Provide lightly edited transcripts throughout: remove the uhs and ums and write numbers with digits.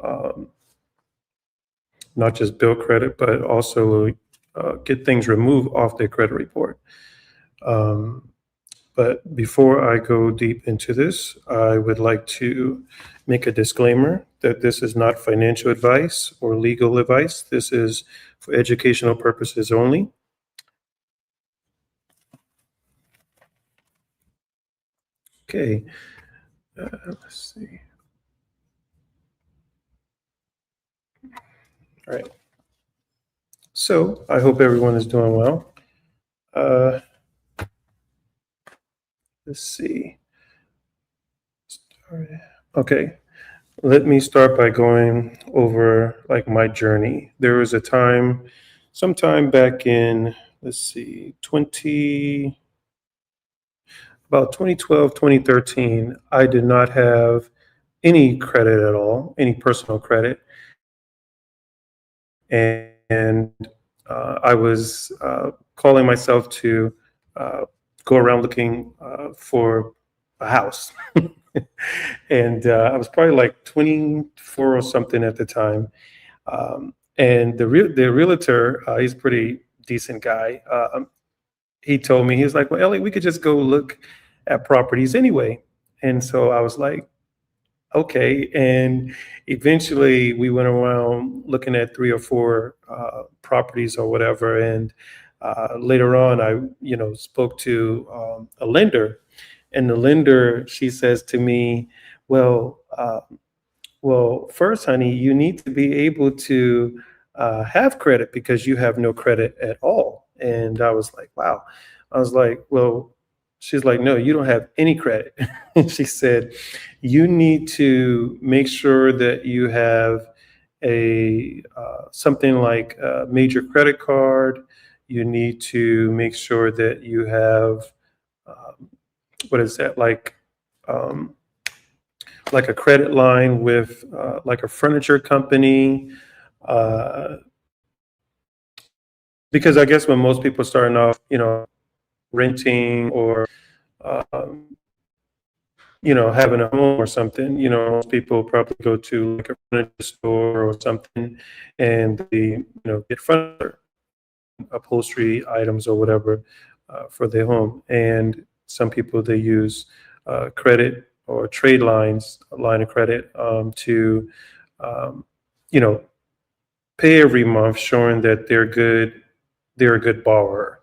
um, not just build credit, but also get things removed off their credit report. Um, but before I go deep into this, I would like to make a disclaimer that this is not financial advice or legal advice. This is for educational purposes only. Okay, let's see. All right. So I hope everyone is doing well. Uh, let's see. Okay. Let me start by going over like my journey. There was a time, sometime back in, let's see, about 2012, 2013, I did not have any credit at all, any personal credit. And I was calling myself to go around looking for a house. And I was probably like 24 or something at the time. And the realtor, he's a pretty decent guy. He told me, he was like, well, Elliot, we could just go look at properties anyway. And so I was like, okay. And eventually we went around looking at three or four properties or whatever. And later on, I, spoke to a lender, and the lender, she says to me, well, first, honey, you need to be able to have credit because you have no credit at all. And I was like, wow. I was like, well, she's like, no, you don't have any credit. And she said, you need to make sure that you have a something like a major credit card. You need to make sure that you have what is that um, like a credit line with like a furniture company. Uh, because I guess when most people starting off, renting or um, having a home or something, most people probably go to like a furniture store or something, and they, get furniture, upholstery items or whatever for their home. And some people, they use credit or trade lines, a line of credit to, um, you know, pay every month, showing that they're a good borrower.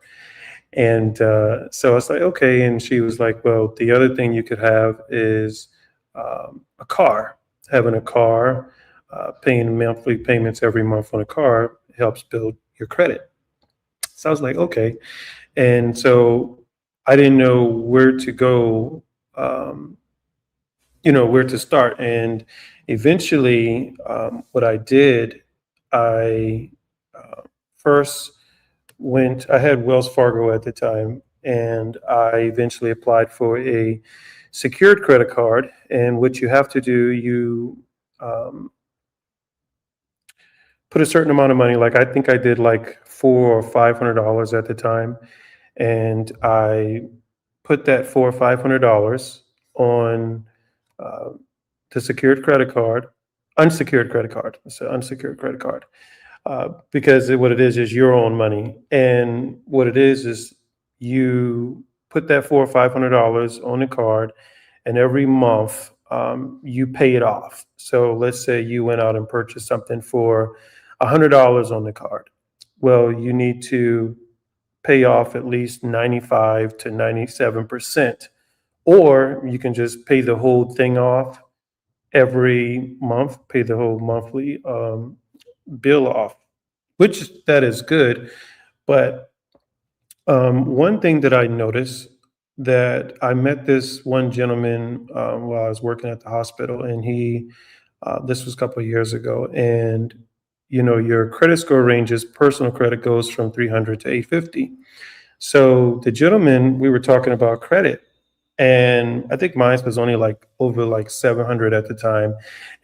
And so I was like, okay. And she was like, well, the other thing you could have is a car. Having a car, paying monthly payments every month on a car helps build your credit. So I was like, okay. And so I didn't know where to go, um, where to start. And eventually, what I did, I first I had Wells Fargo at the time, and I eventually applied for a secured credit card. And what you have to do, you um, put a certain amount of money, like I think I did like $400 or $500 at the time. And I put that $400 or $500 on uh, the secured credit card, unsecured credit card. It's an unsecured credit card because what it is your own money, and what it is you put that $400 or $500 on the card, and every month you pay it off. So let's say you went out and purchased something for $100 on the card. Well, you need to pay off at least 95 to 97%, or you can just pay the whole thing off every month, pay the whole monthly bill off, which that is good. But one thing that I noticed, that I met this one gentleman while I was working at the hospital, and this was a couple of years ago, and your credit score ranges. Personal credit goes from 300 to 850. So the gentleman, we were talking about credit, and I think mine was only like over like 700 at the time,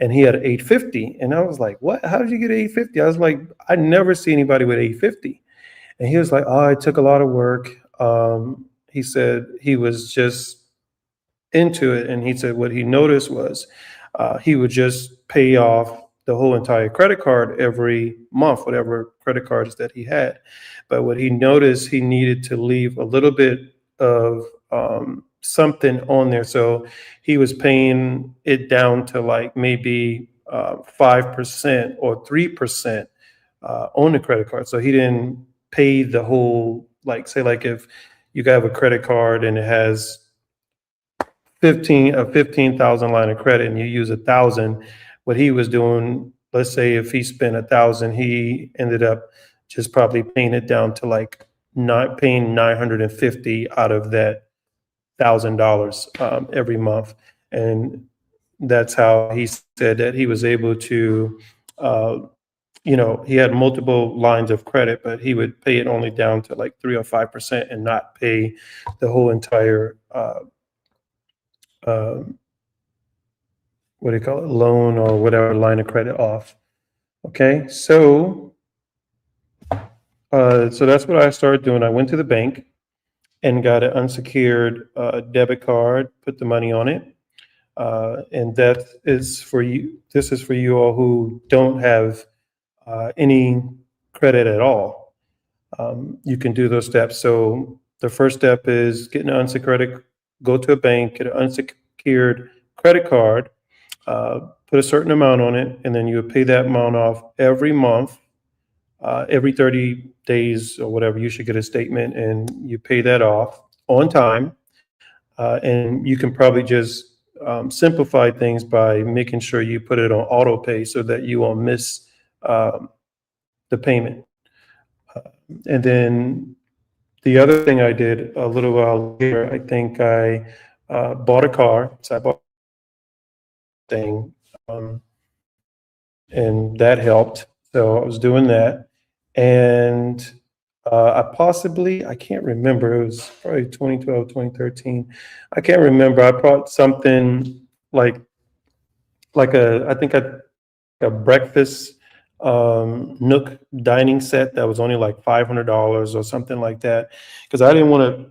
and he had 850. And I was like, what? How did you get 850? I was like, I never see anybody with 850. And he was like, oh, it took a lot of work. He said he was just into it, and he said what he noticed was he would just pay off the whole entire credit card every month, whatever credit cards that he had. But what he noticed, he needed to leave a little bit of something on there. So he was paying it down to like maybe 5% or 3% on the credit card. So he didn't pay the whole, like, say, like if you have a credit card and it has 15,000 line of credit and you use 1,000, what he was doing, let's say if he spent 1,000, he ended up just probably paying it down to like not paying 950 out of that $1,000 every month. And that's how he said that he was able to, uh, he had multiple lines of credit, but he would pay it only down to like 3 or 5% and not pay the whole entire uh, what do you call it, loan or whatever line of credit off. Okay, so that's what I started doing. I went to the bank and got an unsecured debit card, put the money on it, and that is for you. This is for you all who don't have any credit at all. You can do those steps. So the first step is getting an unsecured. Go to a bank, get an unsecured credit card, put a certain amount on it, and then you would pay that amount off every month. Every 30 days or whatever, you should get a statement and you pay that off on time. And you can probably just simplify things by making sure you put it on auto pay so that you won't miss the payment. And then the other thing I did a little while later, I think I bought a car. So I bought a thing, and that helped. So I was doing that. And I can't remember, it was probably 2012, 2013. I can't remember. I bought something like I think a breakfast Nook dining set that was only like $500 or something like that. Because I didn't want to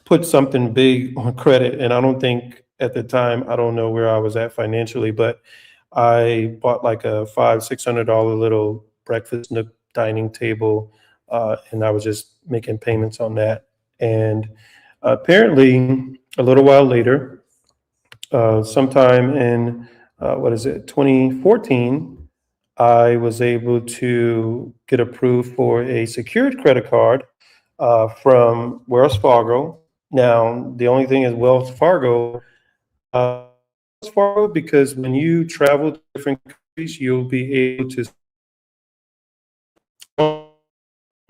put something big on credit. And I don't think at the time, I don't know where I was at financially, but I bought like a $600 little breakfast Nook dining table, and I was just making payments on that. And apparently, a little while later, sometime in 2014, I was able to get approved for a secured credit card from Wells Fargo. Now, the only thing is Wells Fargo, because when you travel to different countries, you'll be able to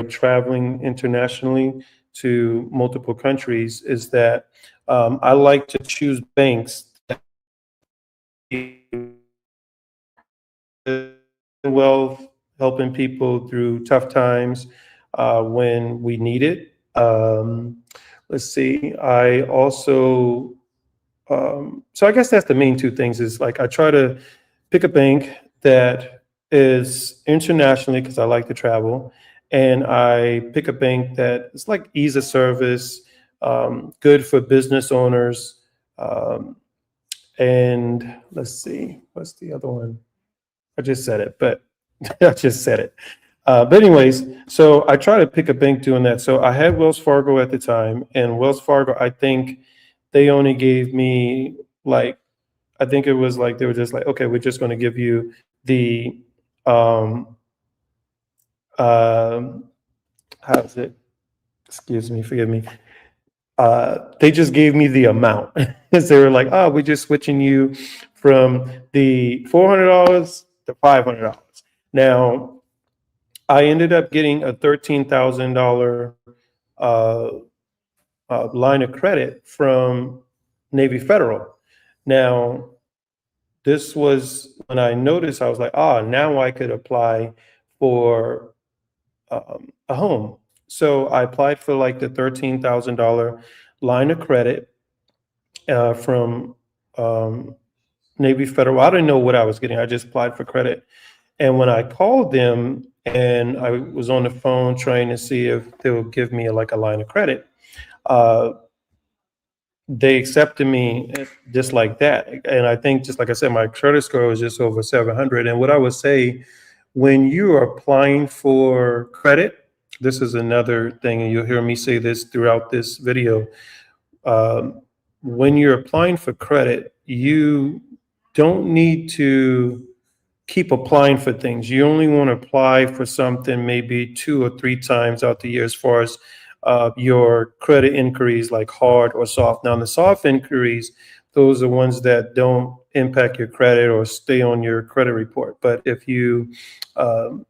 traveling internationally to multiple countries, is that I like to choose banks that well, helping people through tough times when we need it. Let's see. I also, so I guess that's the main two things, is like I try to pick a bank that is internationally, because I like to travel, and I pick a bank that is like ease of service, good for business owners. And let's see, what's the other one? I just said it, but I just said it. But anyways, so I try to pick a bank doing that. So I had Wells Fargo at the time, and Wells Fargo, I think they only gave me like, I think it was like, they were just like, okay, we're just going to give you the, how's it? Excuse me, forgive me. They just gave me the amount. They were like, oh, we're just switching you from the $400 to $500. Now, I ended up getting a $13,000 line of credit from Navy Federal. Now, this was when I noticed, I was like, now I could apply for a home. So I applied for like the $13,000 line of credit from Navy Federal. I didn't know what I was getting. I just applied for credit. And when I called them and I was on the phone trying to see if they would give me like a line of credit, they accepted me just like that. And I think, just like I said, my credit score was just over 700. And what I would say, when you are applying for credit, this is another thing, and you'll hear me say this throughout this video. Um, when you're applying for credit, you don't need to keep applying for things. You only want to apply for something maybe 2 or 3 times out the year, as far as your credit inquiries, like hard or soft. Now, the soft inquiries, those are ones that don't impact your credit or stay on your credit report. But if you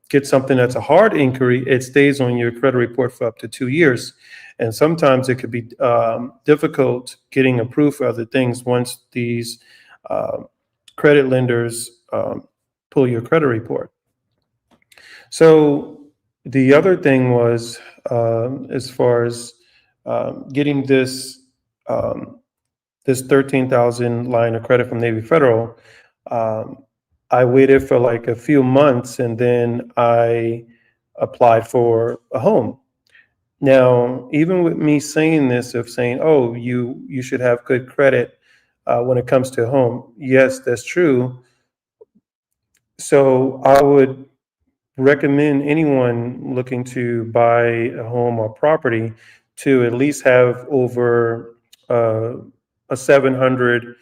get something that's a hard inquiry, it stays on your credit report for up to 2 years. And sometimes it could be difficult getting approved for other things once these uh, credit lenders pull your credit report. So the other thing was, as far as getting um, this 13,000 line of credit from Navy Federal, um, I waited for like a few months, and then I applied for a home. Now, even with me saying this, of saying, "Oh, you should have good credit when it comes to a home," yes, that's true. So I would recommend anyone looking to buy a home or property to at least have over uh, a 700,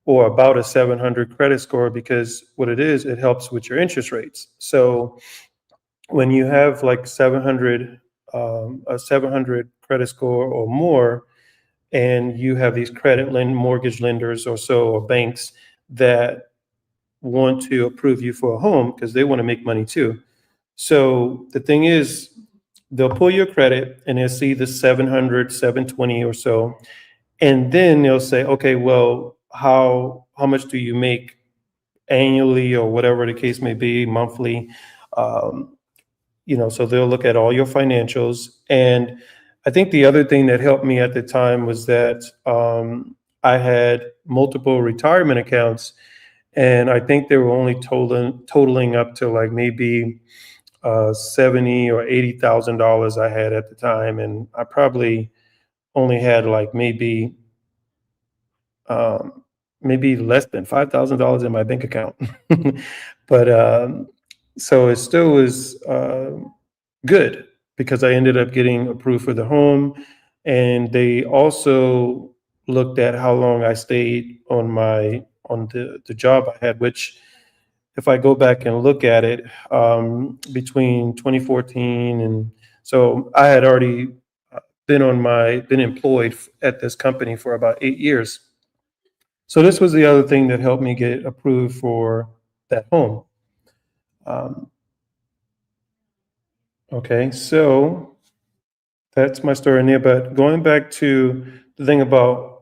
or about a 700 credit score, because what it is, it helps with your interest rates. So when you have like 700, a 700 credit score or more, and you have these mortgage lenders or so, or banks, that want to approve you for a home, because they want to make money too. So the thing is, they'll pull your credit and they'll see the 700, 720 or so. And then they'll say, okay, well, how much do you make annually, or whatever the case may be, monthly? Um, so they'll look at all your financials. And I think the other thing that helped me at the time was that I had multiple retirement accounts, and I think they were only totaling up to like maybe 70 or $80,000 I had at the time, and I probably only had like um, maybe less than $5,000 in my bank account. But so it still was good, because I ended up getting approved for the home, and they also looked at how long I stayed on the job I had, which, if I go back and look at it, between 2014, and so I had already been employed at this company for about 8 years. So this was the other thing that helped me get approved for that home. Um, okay, so that's my story in there. But going back to the thing about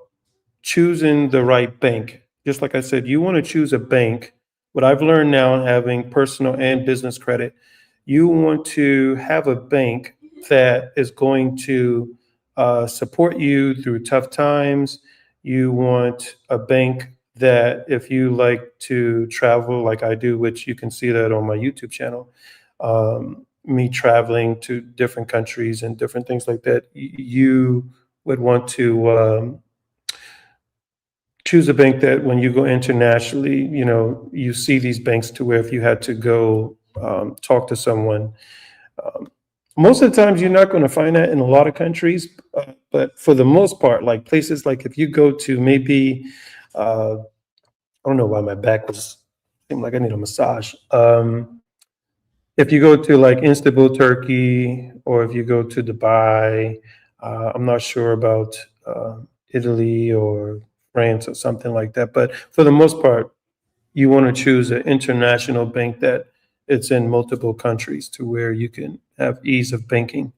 choosing the right bank, just like I said, you want to choose a bank. What I've learned now, having personal and business credit, you want to have a bank that is going to support you through tough times. You want a bank that, if you like to travel like I do, which you can see that on my YouTube channel, me traveling to different countries and different things like that, you would want to choose a bank that, when you go internationally, you see these banks, to where if you had to go talk to someone, um, most of the times you're not going to find that in a lot of countries, but for the most part, like places like, if you go to maybe, I don't know why my back was seemed like I need a massage. If you go to like Istanbul, Turkey, or if you go to Dubai, I'm not sure about Italy or France or something like that. But for the most part, you want to choose an international bank that it's in multiple countries, to where you can have ease of banking.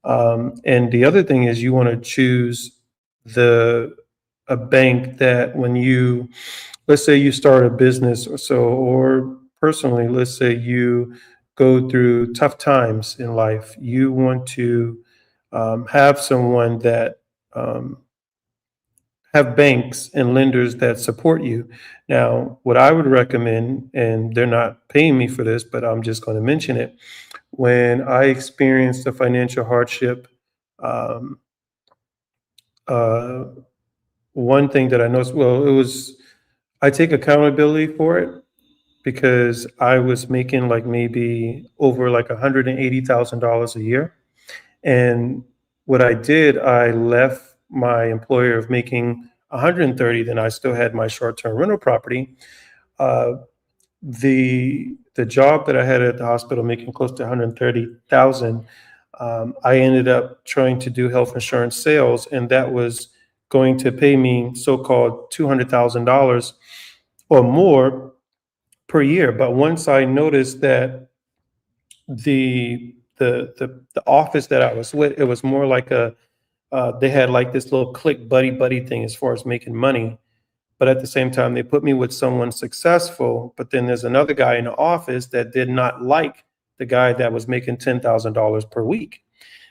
And the other thing is, you want to choose the a bank that, when you, let's say you start a business or so, or personally, let's say you go through tough times in life, you want to have someone that have banks and lenders that support you. Now, what I would recommend, and they're not paying me for this, but I'm just going to mention it. When I experienced a financial hardship, um, uh, one thing that I noticed, well, it was, I take accountability for it because I was making like maybe over like $180,000 a year. And what I did, I left my employer of making 130, then I still had my short-term rental property. Uh, the job that I had at the hospital making close to 130,000, I ended up trying to do health insurance sales, and that was going to pay me so-called $200,000 or more per year. But once I noticed that the office that I was with, it was more like a they had like this little click buddy thing as far as making money. But at the same time, they put me with someone successful. But then there's another guy in the office that did not like the guy that was making $10,000 per week.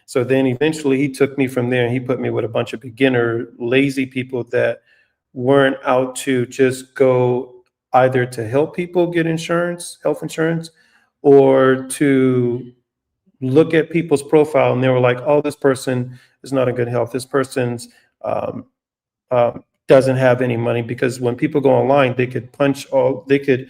So then eventually he took me from there and he put me with a bunch of beginner, lazy people that weren't out to just go either to help people get insurance, health insurance, or to look at people's profile and they were like, oh, this person is not in good health. This person's um, doesn't have any money, because when people go online, they could they could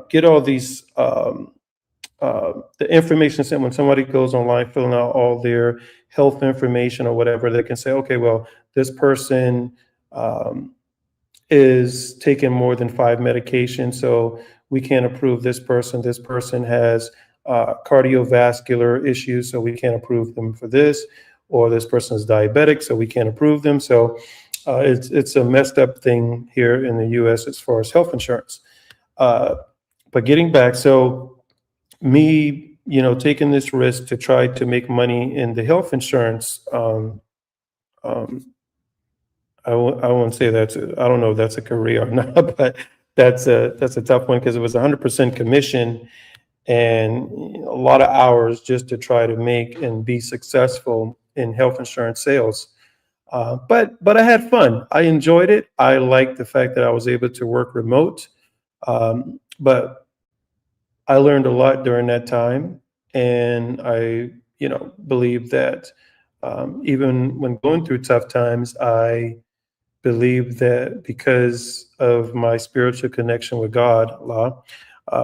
get all these the information sent when somebody goes online, filling out all their health information or whatever. They can say, okay, well, this person um, is taking more than 5 medications, so we can't approve this person. This person has cardiovascular issues, so we can't approve them for this. Or this person is diabetic, so we can't approve them. So it's a messed up thing here in the U.S. as far as health insurance. Uh, but getting back, so me, taking this risk to try to make money in the health insurance, um, I won't say I don't know if that's a career or not, but that's a tough one because it was 100% commission and a lot of hours just to try to make and be successful in health insurance sales. But I had fun. I enjoyed it. I liked the fact that I was able to work remote. But I learned a lot during that time, and I, believe that even when going through tough times, I believe that because of my spiritual connection with God, Allah,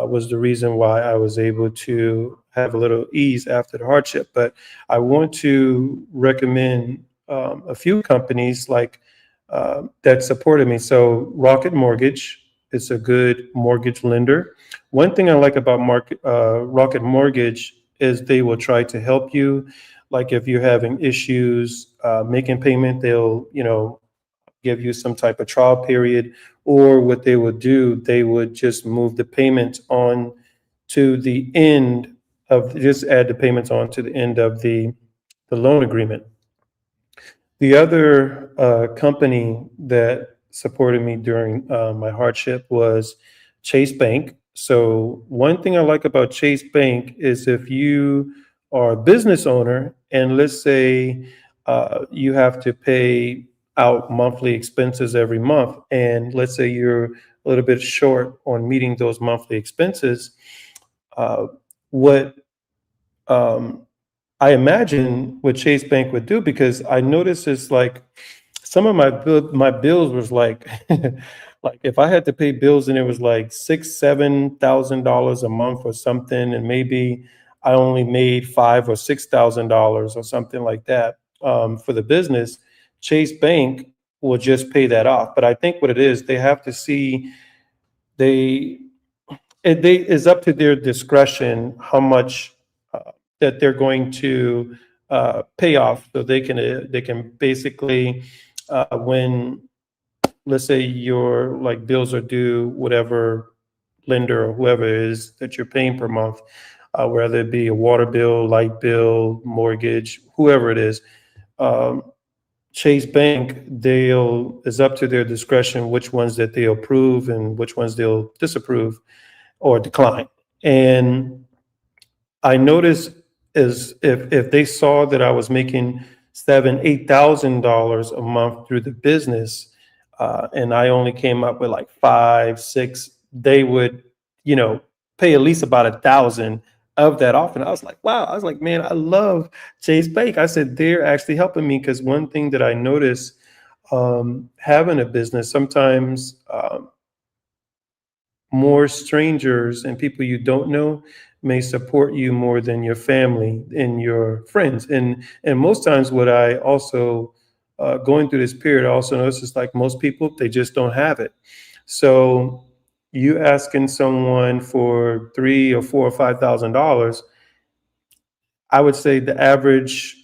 was the reason why I was able to have a little ease after the hardship. But I want to recommend a few companies like that supported me. So Rocket Mortgage is a good mortgage lender. One thing I like about Rocket Mortgage is they will try to help you. Like if you're having issues making payment, they'll give you some type of trial period, or what they would do, they would just move the payments on to the end just add the payments on to the end of the loan agreement. The other company that supported me during my hardship was Chase Bank. So one thing I like about Chase Bank is if you are a business owner and let's say you have to pay out monthly expenses every month, and let's say you're a little bit short on meeting those monthly expenses, uh, what um, I imagine what Chase Bank would do, because I noticed it's like some of my bills was like like if I had to pay bills and it was like $6,000-7,000 a month or something, and maybe I only made $5,000 or $6,000 or something like that for the business, Chase Bank will just pay that off. But I think what it is, they have to see they they is up to their discretion how much that they're going to pay off, so they can basically when let's say your like bills are due, whatever lender or whoever it is that you're paying per month, whether it be a water bill, light bill, mortgage, whoever it is. Um, Chase Bank, they'll is up to their discretion which ones that they'll approve and which ones they'll disapprove or decline. And I noticed is if they saw that I was making $7,000-8,000 a month through the business, and I only came up with like 5, 6, they would, you know, pay at least about 1,000 of that off. And I was like, wow, I was like, man, I love Chase Bank. I said they're actually helping me because one thing that I noticed having a business, sometimes more strangers and people you don't know may support you more than your family and your friends. And most times, what I also going through this period, I also notice it's like most people, they just don't have it. So you asking someone for three or four or $5,000, I would say the average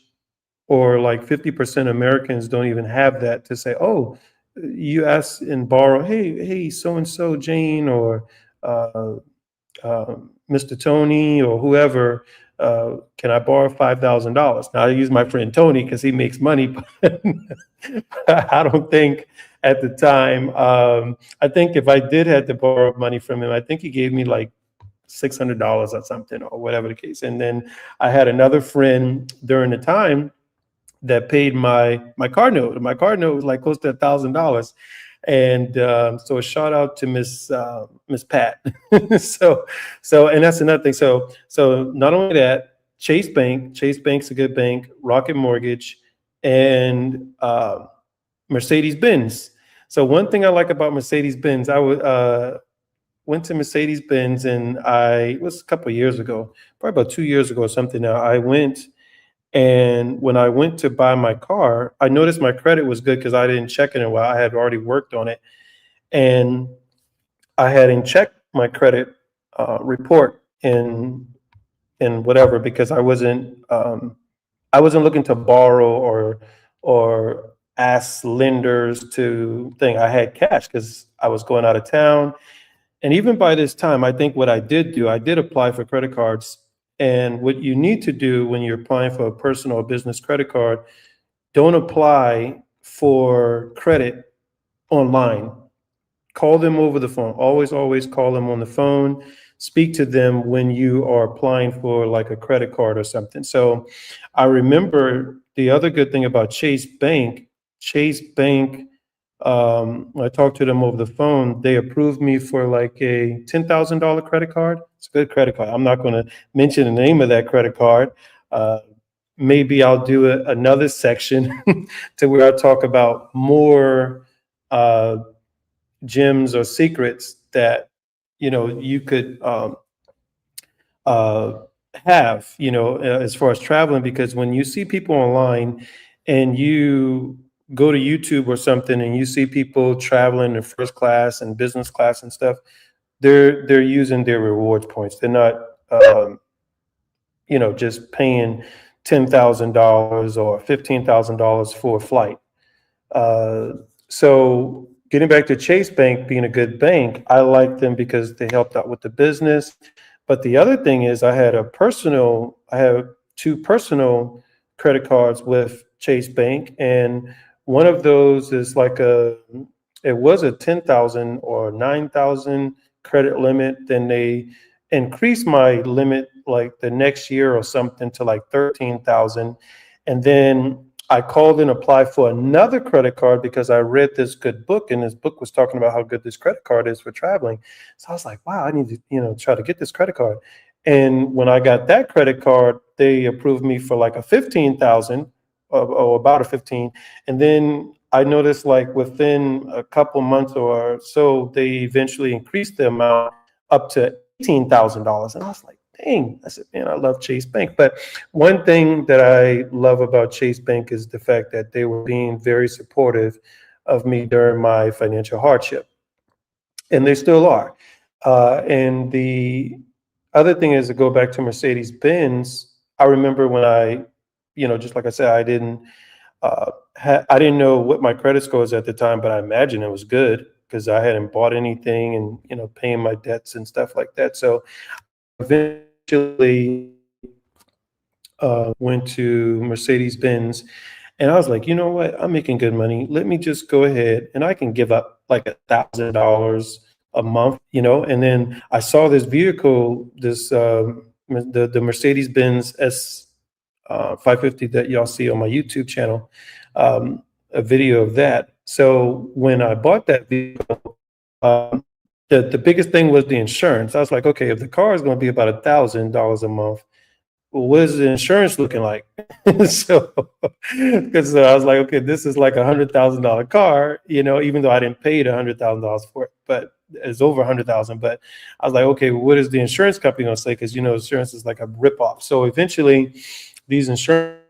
or like 50% Americans don't even have that to say, oh, you ask and borrow, hey, so and so, Jane, or uh, Mr. Tony, or whoever, can I borrow $5,000? Now I use my friend Tony because he makes money, but I don't think at the time. I think if I did have to borrow money from him, I think he gave me like $600 or something, or whatever the case. And then I had another friend during the time that paid my car note. My car note was like close to $1,000, and so a shout out to Miss Pat. so and that's another thing. So not only that, Chase Bank's a good bank, Rocket Mortgage, and Mercedes Benz. So one thing I like about Mercedes Benz, went to Mercedes Benz, and it was a couple of years ago, probably about 2 years ago or something. Now I went, and when I went to buy my car, I noticed my credit was good because I didn't check it in a while. I had already worked on it, and I hadn't checked my credit report in whatever, because I wasn't looking to borrow or ask lenders to think I had cash because I was going out of town. And even by this time, I think what I did do, I did apply for credit cards. And what you need to do when you're applying for a personal or business credit card, don't apply for credit online. Call them over the phone. Always call them on the phone. Speak to them when you are applying for like a credit card or something. So I remember the other good thing about Chase Bank, when I talked to them over the phone, they approved me for like a $10,000 credit card. It's a good credit card. I'm not going to mention the name of that credit card. Uh, Maybe I'll do another section to where I talk about more uh, gems or secrets that you could uh, have, as far as traveling. Because when you see people online and you go to YouTube or something and you see people traveling in first class and business class and stuff, they're using their rewards points. They're not, just paying $10,000 or $15,000 for a flight. Uh, so getting back to Chase Bank being a good bank, I like them because they helped out with the business. But the other thing is I have two personal credit cards with Chase Bank, and one of those is it was a 10,000 or 9,000 credit limit. Then they increased my limit like the next year or something to like 13,000. And then I called and applied for another credit card because I read this good book, and this book was talking about how good this credit card is for traveling. So I was like, wow, I need to, try to get this credit card. And when I got that credit card, they approved me for like a 15,000, or about a 15. And then I noticed like within a couple months or so, they eventually increased the amount up to $18,000. And I was like, dang, I said, man, I love Chase Bank. But one thing that I love about Chase Bank is the fact that they were being very supportive of me during my financial hardship, and they still are. And the other thing is, to go back to Mercedes Benz, I remember when just like I said, I didn't know what my credit score was at the time, but I imagine it was good because I hadn't bought anything and, paying my debts and stuff like that. So eventually went to Mercedes Benz, and I was like, you know what? I'm making good money. Let me just go ahead and I can give up like $1,000 a month, And then I saw this vehicle, the Mercedes Benz S 550 that y'all see on my YouTube channel, a video of that. So when I bought that vehicle, the biggest thing was the insurance. I was like, okay, if the car is going to be about $1,000 a month, well, what is the insurance looking like? So, because I was like, okay, this is like $100,000 car, even though I didn't pay the $100,000 for it, but it's over 100,000. But I was like, okay, what is the insurance company going to say? Because insurance is like a ripoff. So eventually, these insurance,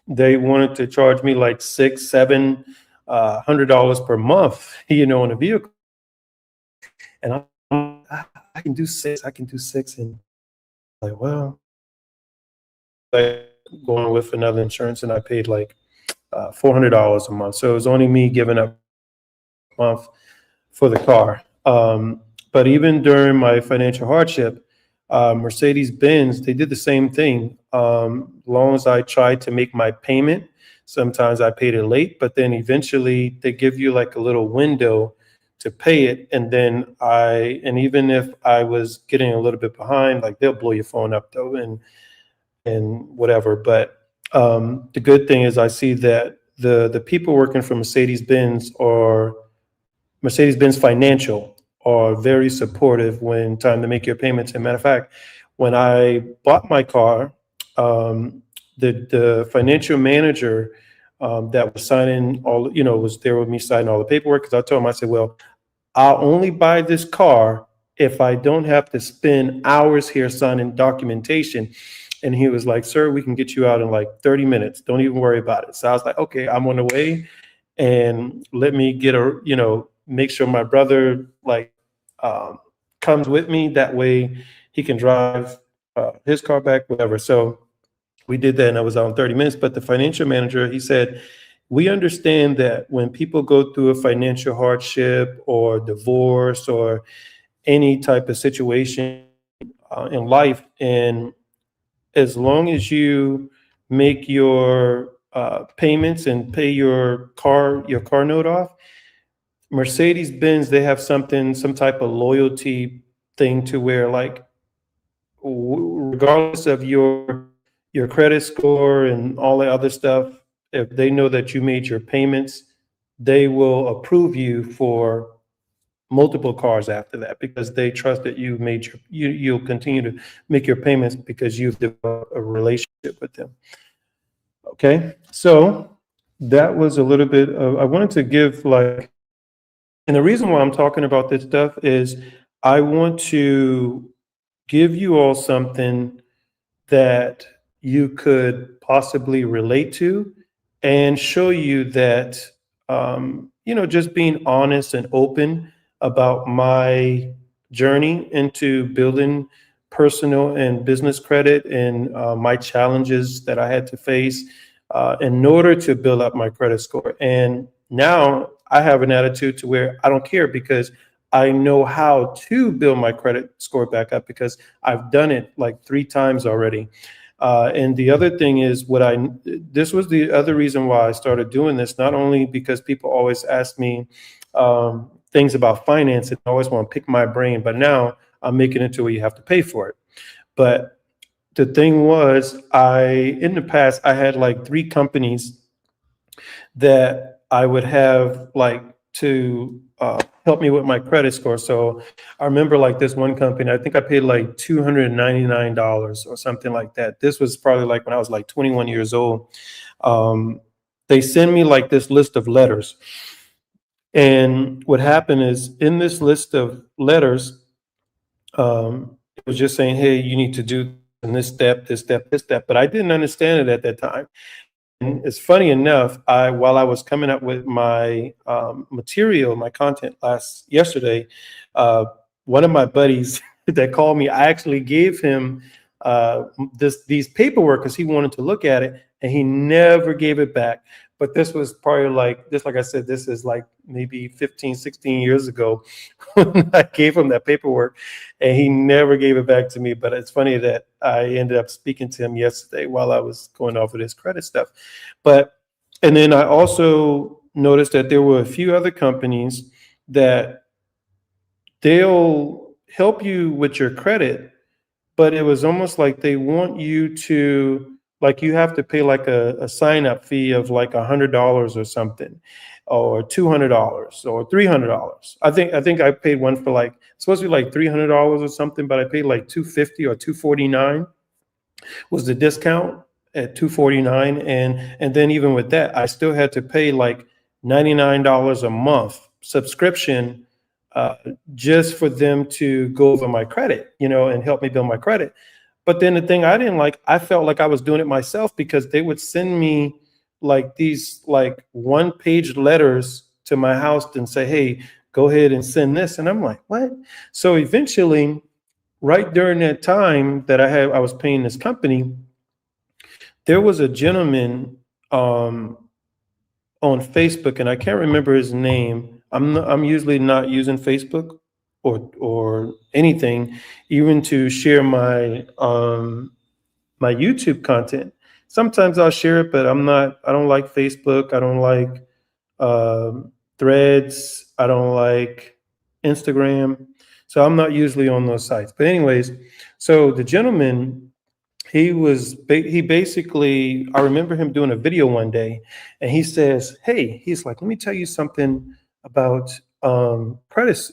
they wanted to charge me like six, $700 per month, on a vehicle, and I can do six, and like, well, like going with another insurance, and I paid like $400 a month. So it was only me giving up a month for the car. But even during my financial hardship, Mercedes Benz, they did the same thing. As long as I tried to make my payment, sometimes I paid it late, but then eventually they give you like a little window to pay it. And even if I was getting a little bit behind, like they'll blow your phone up though, and whatever. But the good thing is I see that the people working for Mercedes-Benz Financial are very supportive when time to make your payments. And matter of fact, when I bought my car, the financial manager that was signing was there with me signing all the paperwork, because I told him, I said, well, I'll only buy this car if I don't have to spend hours here signing documentation. And he was like, sir, we can get you out in like 30 minutes. Don't even worry about it. So I was like, okay, I'm on the way, and let me make sure my brother um, comes with me. That way he can drive his car back, whatever. So we did that, and I was out in 30 minutes. But the financial manager, he said, we understand that when people go through a financial hardship or divorce or any type of situation in life, and as long as you make your payments and pay your car note off, Mercedes Benz, they have some type of loyalty thing to where, like, regardless of your credit score and all the other stuff, if they know that you made your payments, they will approve you for multiple cars after that, because they trust that you'll continue to make your payments because you've developed a relationship with them. Okay, so that was a little bit of, I wanted to give like, and the reason why I'm talking about this stuff is I want to give you all something that you could possibly relate to, and show you that, just being honest and open about my journey into building personal and business credit, and my challenges that I had to face in order to build up my credit score. And now I have an attitude to where I don't care, because I know how to build my credit score back up, because I've done it like 3 times already. And the other thing is, this was the other reason why I started doing this, not only because people always ask me things about finance and always want to pick my brain, but now I'm making it to where you have to pay for it. But the thing was, in the past, I had like 3 companies that I would have like to help me with my credit score. So I remember like this one company, I think I paid like $299 or something like that. This was probably like when I was like 21 years old. They send me like this list of letters. And what happened is, in this list of letters, it was just saying, hey, you need to do this step, this step, this step. But I didn't understand it at that time. And it's funny enough, while I was coming up with my material, my content yesterday, one of my buddies that called me, I actually gave him these paperwork because he wanted to look at it, and he never gave it back. But this was probably like I said, this is like maybe 15, 16 years ago when I gave him that paperwork, and he never gave it back to me. But it's funny that I ended up speaking to him yesterday while I was going over this credit stuff. And then I also noticed that there were a few other companies that they'll help you with your credit, but it was almost like they want you to, like, you have to pay like a sign up fee of like $100 or something, or $200 or $300. I think I paid one for like, it's supposed to be like $300 or something, but I paid like $250 or $249. was the discount at 249, and then even with that, I still had to pay like $99 a month subscription, uh, just for them to go over my credit, and help me build my credit. But then the thing I didn't like, I felt like I was doing it myself because they would send me like these like one-page letters to my house and say, "Hey, go ahead and send this," and I'm like, "What?" So eventually, right during that time that I was paying this company, there was a gentleman, um, on Facebook, and I can't remember his name. I'm usually not using Facebook or anything, even to share my YouTube content. Sometimes I'll share it, but I don't like Facebook. I don't like Threads. I don't like Instagram. So I'm not usually on those sites. But anyways, so the gentleman, he basically, I remember him doing a video one day, and he says, "Hey," he's like, "let me tell you something about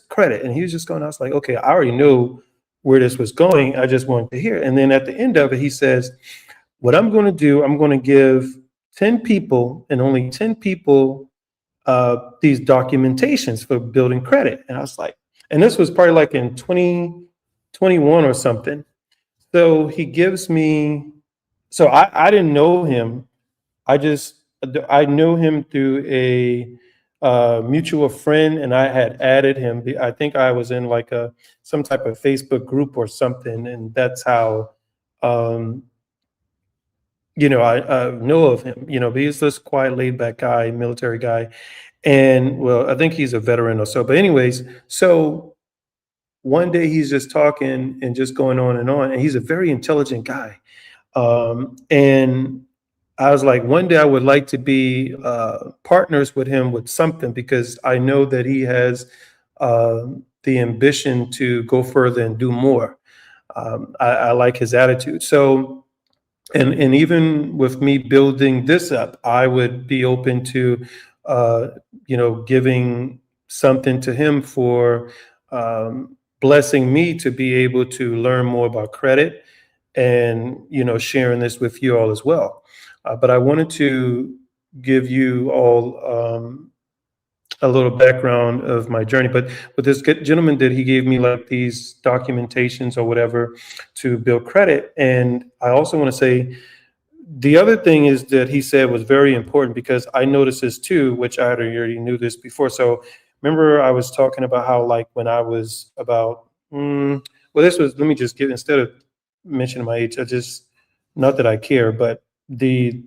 credit." And he was just going, I was like, okay, I already know where this was going. I just wanted to hear. And then at the end of it, he says, "What I'm going to do, I'm going to give 10 people, and only 10 people, these documentations for building credit." And I was like, and this was probably like in 2021 or something. So he gives me, so I didn't know him. I just, I knew him through a mutual friend, and I had added him. I think I was in like some type of Facebook group or something, and that's how, um, I know of him. But he's this quiet, laid back guy, military guy, and well, I think he's a veteran or so. But anyways, so one day he's just talking and just going on, and he's a very intelligent guy. And I was like, one day I would like to be partners with him with something, because I know that he has the ambition to go further and do more. I like his attitude. So, and even with me building this up, I would be open to, uh, giving something to him for blessing me to be able to learn more about credit, and sharing this with you all as well. But I wanted to give you all a little background of my journey. But what this gentleman did, he gave me like these documentations or whatever to build credit. And I also want to say, the other thing is that he said was very important, because I noticed this too, which I already knew this before. So remember, I was talking about how, like, when I was about, well, this was, let me just give, instead of mentioning my age, I just, not that I care, but the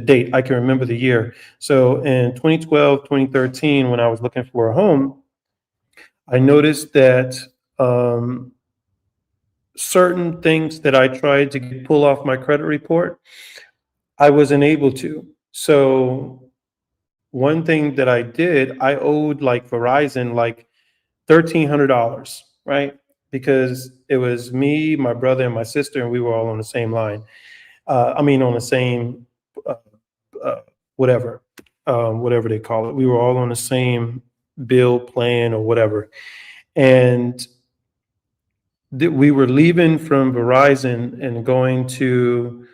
date, I can remember the year. So in 2012, 2013, when I was looking for a home, I noticed that certain things that I tried to pull off my credit report, I wasn't able to. So one thing that I did, I owed like Verizon like $1,300, right? Because it was me, my brother, and my sister, and we were all on the same line. I mean, on the same uh, uh, whatever, whatever they call it. We were all on the same bill plan or whatever, and we were leaving from Verizon and going to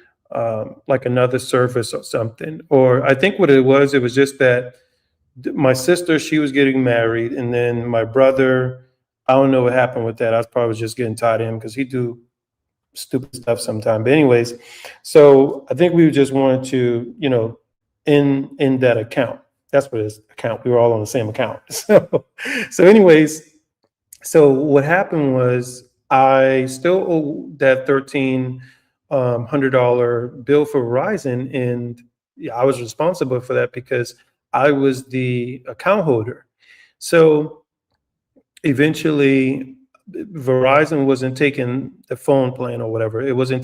like another service or something. Or I think what it was just that my sister, she was getting married, and then my brother, I don't know what happened with that. I was probably just getting tired of him because he do stupid stuff sometimes. But anyways, so I think we just wanted to, in that account. That's what it is, account. We were all on the same account. So anyways, so what happened was I still owe that $1,300 bill for Verizon, and yeah, I was responsible for that because I was the account holder. So eventually, Verizon wasn't taking the phone plan or whatever. It wasn't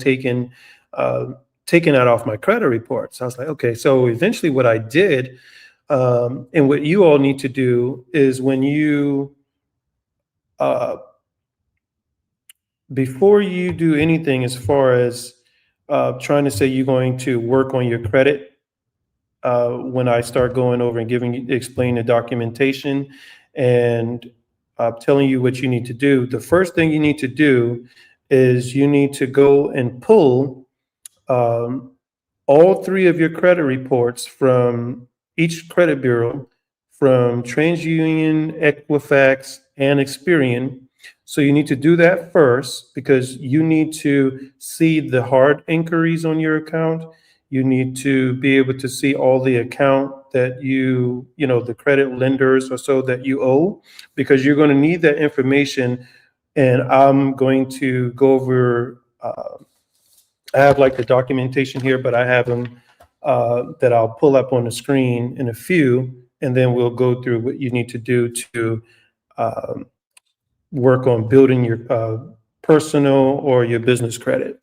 uh, taking that off my credit report. So I was like, okay. So eventually, what I did, and what you all need to do, is when you uh, before you do anything as far as trying to say you're going to work on your credit, when I start going over and explain the documentation and telling you what you need to do, the first thing you need to do is you need to go and pull um, all three of your credit reports from each credit bureau, from TransUnion, Equifax, and Experian. So you need to do that first because you need to see the hard inquiries on your account. You need to be able to see all the account that the credit lenders or so that you owe, because you're going to need that information. And I'm going to go over, I have like the documentation here, but I have them that I'll pull up on the screen in a few, and then we'll go through what you need to do to um, work on building your personal or your business credit.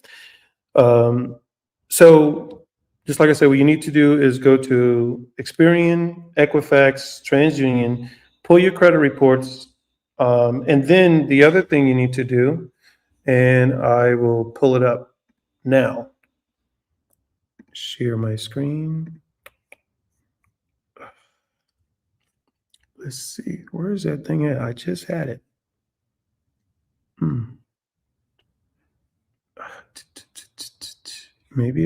Um, so just like I said, what you need to do is go to Experian, Equifax, TransUnion, pull your credit reports, and then the other thing you need to do, and I will pull it up now. Share my screen. Let's see, where is that thing at? I just had it. Maybe